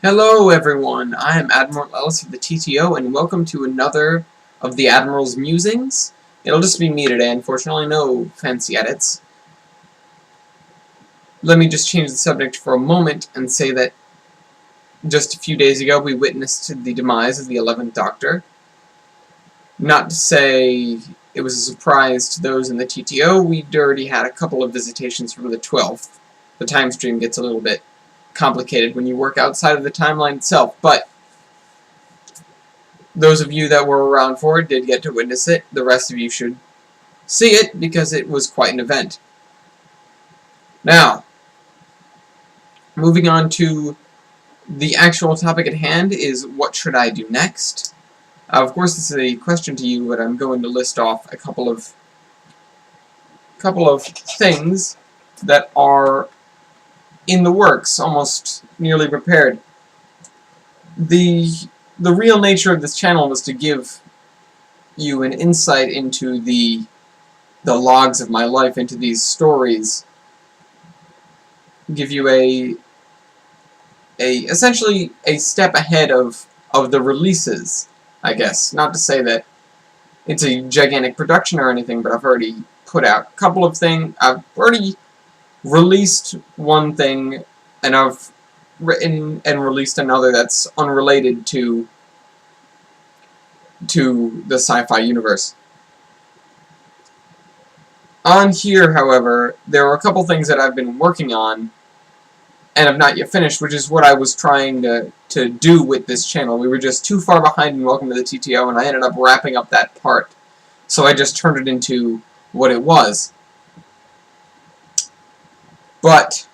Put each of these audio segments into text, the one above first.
Hello everyone, I am Admiral Ellis of the TTO, and welcome to another of the Admiral's Musings. It'll just be me today, unfortunately, no fancy edits. Let me just change the subject for a moment and say that just a few days ago we witnessed the demise of the 11th Doctor. Not to say it was a surprise to those in the TTO, we'd already had a couple of visitations from the 12th. The time stream gets a little bit complicated when you work outside of the timeline itself, but those of you that were around for it did get to witness it. The rest of you should see it because it was quite an event. Now, moving on to the actual topic at hand is what should I do next? Of course, this is a question to you, but I'm going to list off a couple of things that are in the works, almost nearly prepared. The real nature of this channel was to give you an insight into the logs of my life, into these stories, give you essentially a step ahead of the releases, I guess. Not to say that it's a gigantic production or anything, but I've already put out a couple of things. I've already released one thing, and I've written and released another that's unrelated to the sci-fi universe. On here, however, there are a couple things that I've been working on and have not yet finished, which is what I was trying to do with this channel. We were just too far behind in Welcome to the TTO, and I ended up wrapping up that part. So I just turned it into what it was. But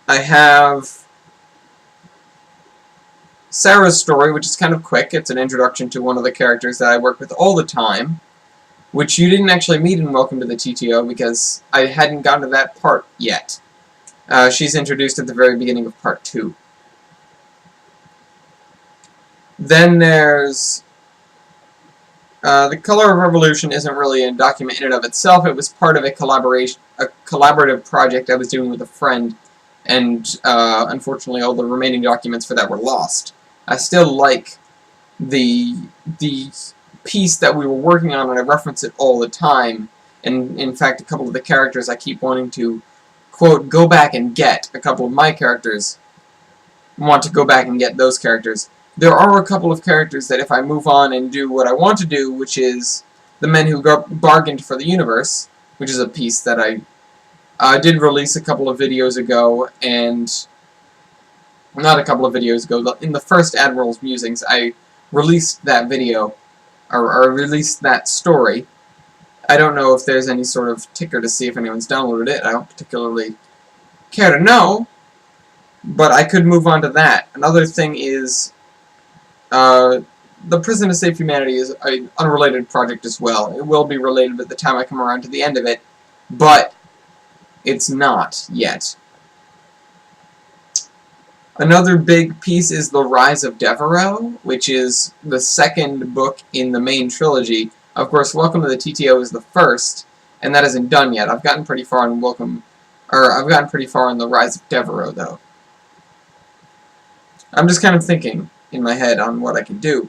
I have Sarah's story, which is kind of quick. It's an introduction to one of the characters that I work with all the time, which you didn't actually meet in Welcome to the TTO because I hadn't gotten to that part yet. She's introduced at the very beginning of Part 2. Then there's The Color of Revolution isn't really a document in and of itself. It was part of a collaborative project I was doing with a friend, and unfortunately all the remaining documents for that were lost. I still like the piece that we were working on, and I reference it all the time, and in fact a couple of the characters I keep wanting to, quote, go back and get. A couple of my characters want to go back and get those characters. There are a couple of characters that if I move on and do what I want to do, which is the men who bargained for the universe, which is a piece that I did release a couple of videos ago, and not a couple of videos ago, in the first Admiral's Musings, I released that video, or released that story. I don't know if there's any sort of ticker to see if anyone's downloaded it. I don't particularly care to know, but I could move on to that. Another thing is The Prison to Save Humanity is an unrelated project as well. It will be related at the time I come around to the end of it, but it's not yet. Another big piece is The Rise of Devereaux, which is the second book in the main trilogy. Of course, Welcome to the TTO is the first, and that isn't done yet. I've gotten pretty far in I've gotten pretty far in The Rise of Devereaux, though. I'm just kind of thinking in my head on what I can do.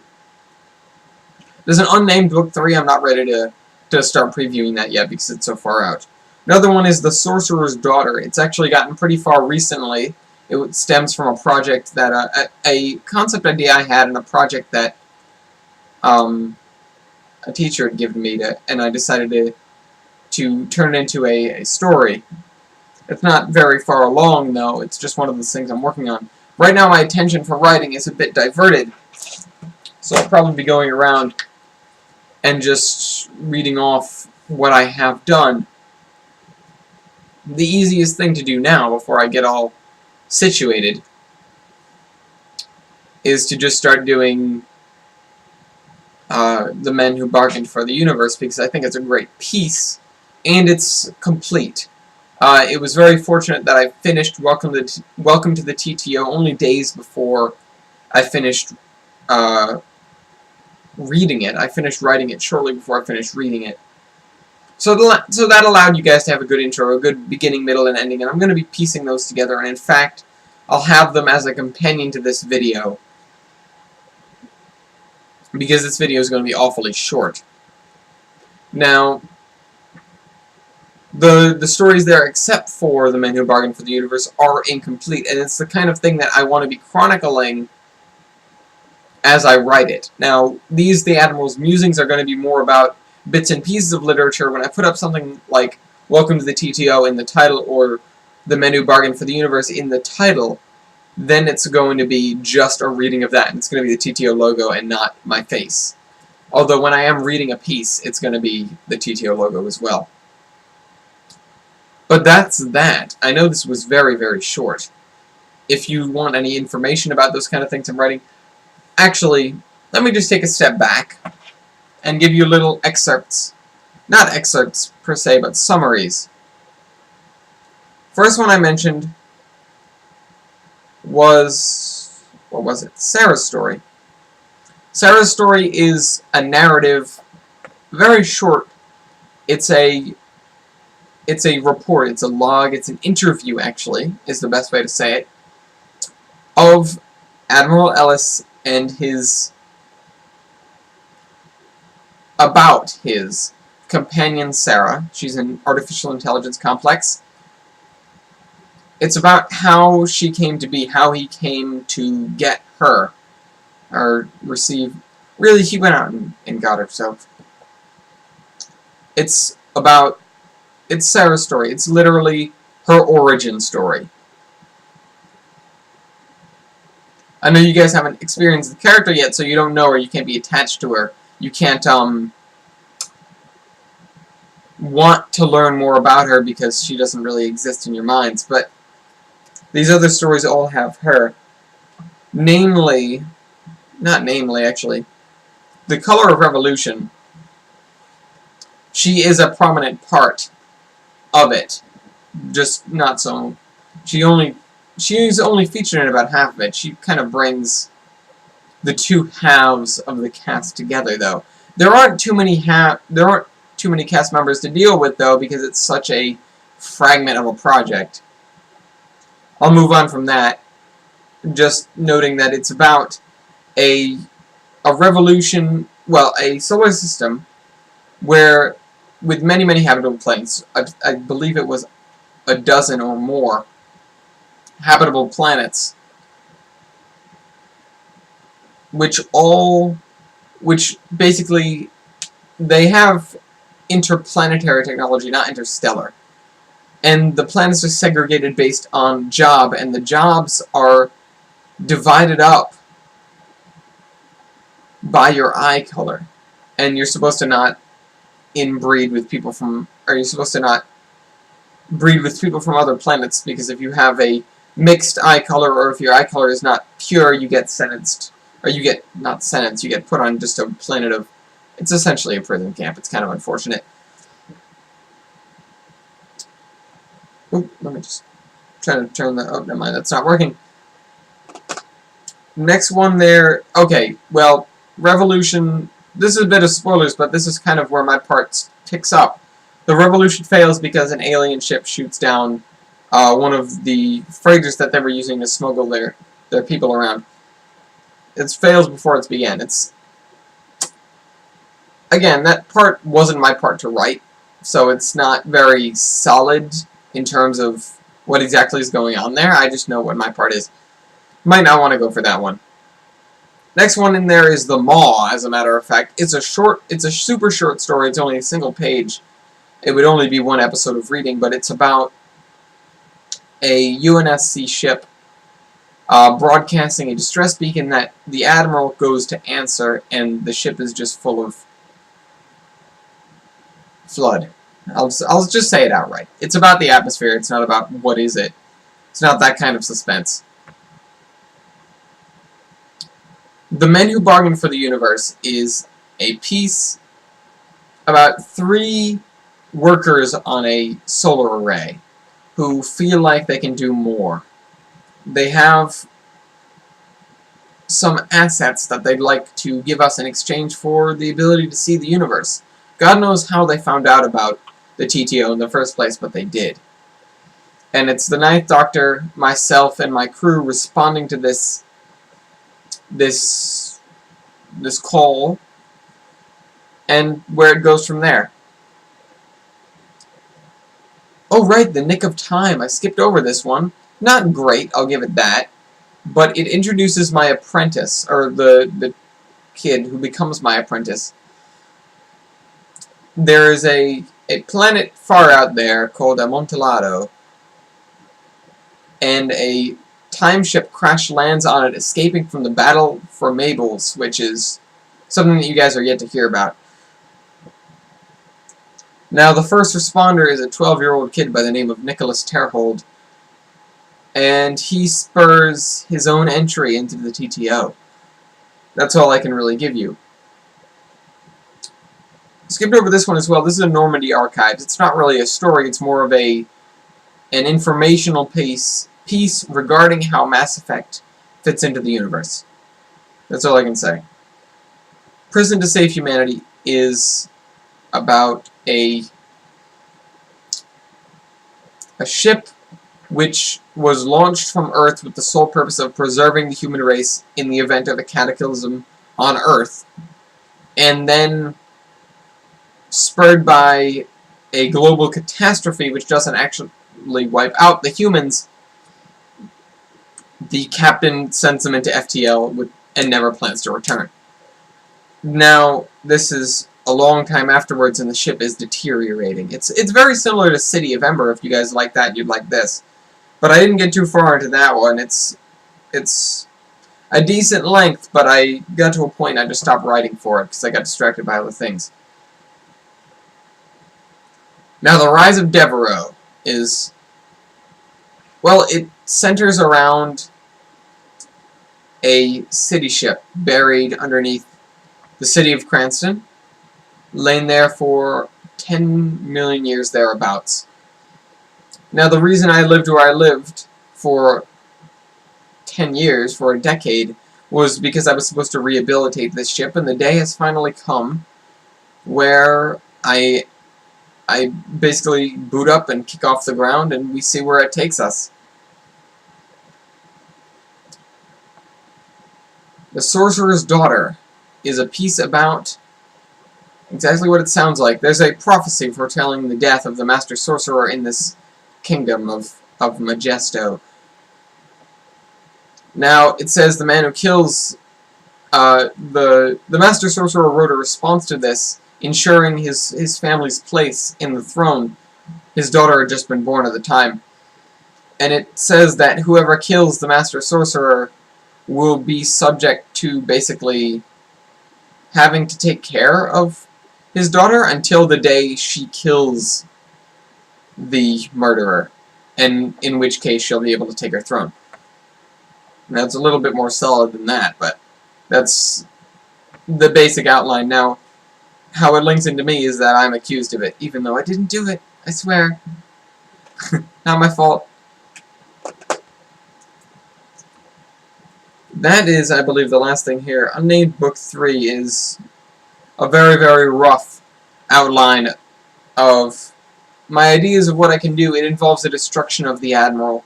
There's an unnamed book 3. I'm not ready to start previewing that yet because it's so far out. Another one is The Sorcerer's Daughter. It's actually gotten pretty far recently. It stems from a project that a concept idea I had, and a project that a teacher had given me, and I decided to turn it into a story. It's not very far along, though. It's just one of those things I'm working on. Right now, my attention for writing is a bit diverted, so I'll probably be going around and just reading off what I have done. The easiest thing to do now, before I get all situated, is to just start doing The Men Who Bargained for the Universe, because I think it's a great piece, and it's complete. It was very fortunate that I finished Welcome to the TTO only days before I finished reading it. I finished writing it shortly before I finished reading it. So that allowed you guys to have a good intro, a good beginning, middle, and ending, and I'm going to be piecing those together, and in fact, I'll have them as a companion to this video, because this video is going to be awfully short. Now, the stories there, except for The Men Who Bargained for the Universe, are incomplete, and it's the kind of thing that I want to be chronicling as I write it. Now, the Admiral's musings, are going to be more about bits and pieces of literature. When I put up something like Welcome to the TTO in the title, or The Men Who Bargained for the Universe in the title, then it's going to be just a reading of that, and it's going to be the TTO logo and not my face. Although when I am reading a piece, it's going to be the TTO logo as well. But that's that. I know this was very, very short. If you want any information about those kind of things I'm writing, actually, let me just take a step back and give you little excerpts. Not excerpts per se, but summaries. First one I mentioned was, what was it? Sarah's story. Sarah's story is a narrative, very short. It's a report, it's a log, it's an interview, actually, is the best way to say it, of Admiral Ellis and about his companion Sarah. She's an artificial intelligence complex. It's about how she came to be, how he came to get her, or receive. Really, he went out and got her, so. It's Sarah's story. It's literally her origin story. I know you guys haven't experienced the character yet, so you don't know her, you can't be attached to her. You can't, want to learn more about her because she doesn't really exist in your minds, but these other stories all have her. Namely, not namely, actually, The Color of Revolution. She is a prominent part of it. Just not so. She's only featured in about half of it. She kind of brings the two halves of the cast together, though. There aren't too many cast members to deal with, though, because it's such a fragment of a project. I'll move on from that, just noting that it's about a revolution, well, a solar system where, with many, many habitable planets, I believe it was a dozen or more habitable planets, which basically, they have interplanetary technology, not interstellar. And the planets are segregated based on job, and the jobs are divided up by your eye color. And you're supposed to not inbreed with people from, or you're supposed to not breed with people from other planets, because if you have a mixed eye color, or if your eye color is not pure, you get sentenced, or you get, not sentenced, you get put on just a planet of, it's essentially a prison camp. It's kind of unfortunate. Oop, let me just try to turn that, oh, never mind, that's not working. Next one there, okay, well, Revolution, this is a bit of spoilers, but this is kind of where my part picks up. The Revolution fails because an alien ship shoots down one of the freighters that they were using to smuggle their people around. It fails before it's began. Again, that part wasn't my part to write, so it's not very solid in terms of what exactly is going on there. I just know what my part is. Might not want to go for that one. Next one in there is The Maw, as a matter of fact. It's a super short story. It's only a single page. It would only be one episode of reading, but it's about a UNSC ship broadcasting a distress beacon that the Admiral goes to answer, and the ship is just full of flood. I'll just say it outright. It's about the atmosphere. It's not about what is it. It's not that kind of suspense. The Men Who Bargained for the Universe is a piece about 3 workers on a solar array who feel like they can do more. They have some assets that they'd like to give us in exchange for the ability to see the universe. God knows how they found out about the TTO in the first place, but they did. And it's the Ninth Doctor, myself, and my crew responding to this call, and where it goes from there. Oh right, the nick of time. I skipped over this one. Not great, I'll give it that. But it introduces my apprentice, or the kid who becomes my apprentice. There is a planet far out there called Amontillado, and a time ship crash lands on it, escaping from the battle for Mabel's, which is something that you guys are yet to hear about. Now, the first responder is a 12-year-old kid by the name of Nicholas Terhold, and he spurs his own entry into the TTO. That's all I can really give you. Skipped over this one as well. This is a Normandy Archives. It's not really a story, it's more of an informational piece regarding how Mass Effect fits into the universe. That's all I can say. Prison to Save Humanity is about a ship which was launched from Earth with the sole purpose of preserving the human race in the event of a cataclysm on Earth, and then spurred by a global catastrophe which doesn't actually wipe out the humans, the captain sends them into FTL and never plans to return. Now, this is a long time afterwards, and the ship is deteriorating. It's very similar to City of Ember. If you guys like that, you'd like this. But I didn't get too far into that one. It's a decent length, but I got to a point I just stopped writing for it because I got distracted by other things. Now, The Rise of Devereaux is, well, it centers around a city ship buried underneath the city of Cranston, lain there for 10 million years thereabouts. Now, the reason I lived where I lived for 10 years, for a decade, was because I was supposed to rehabilitate this ship, and the day has finally come where I basically boot up and kick off the ground, and we see where it takes us. The Sorcerer's Daughter is a piece about exactly what it sounds like. There's a prophecy foretelling the death of the Master Sorcerer in this kingdom of Majesto. Now, it says the man who kills the Master Sorcerer wrote a response to this, ensuring his family's place in the throne. His daughter had just been born at the time. And it says that whoever kills the Master Sorcerer will be subject to basically having to take care of his daughter until the day she kills the murderer, and in which case she'll be able to take her throne. Now, it's a little bit more solid than that, but that's the basic outline. Now, how it links into me is that I'm accused of it, even though I didn't do it, I swear. Not my fault. That is, I believe, the last thing here. Unnamed Book 3 is a very, very rough outline of my ideas of what I can do. It involves the destruction of the Admiral,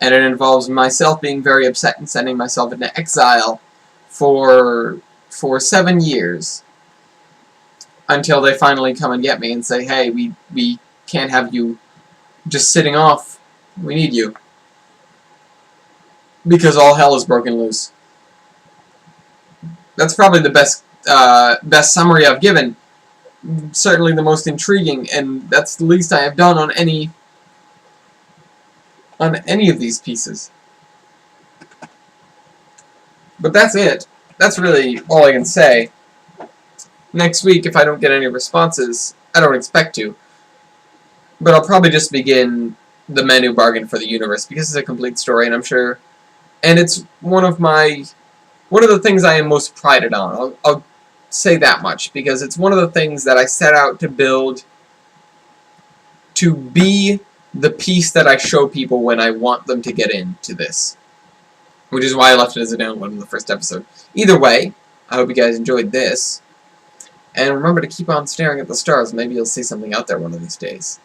and it involves myself being very upset and sending myself into exile for 7 years, until they finally come and get me and say, hey, we can't have you just sitting off. We need you. Because all hell is broken loose. That's probably the best summary I've given. Certainly the most intriguing, and that's the least I have done on any of these pieces. But that's it. That's really all I can say. Next week, if I don't get any responses, I don't expect to, but I'll probably just begin the menu bargain for the universe, because it's a complete story, and I'm sure, and it's one of the things I am most prided on. I'll say that much, because it's one of the things that I set out to build to be the piece that I show people when I want them to get into this, which is why I left it as a download in the first episode. Either way, I hope you guys enjoyed this. And remember to keep on staring at the stars. Maybe you'll see something out there one of these days.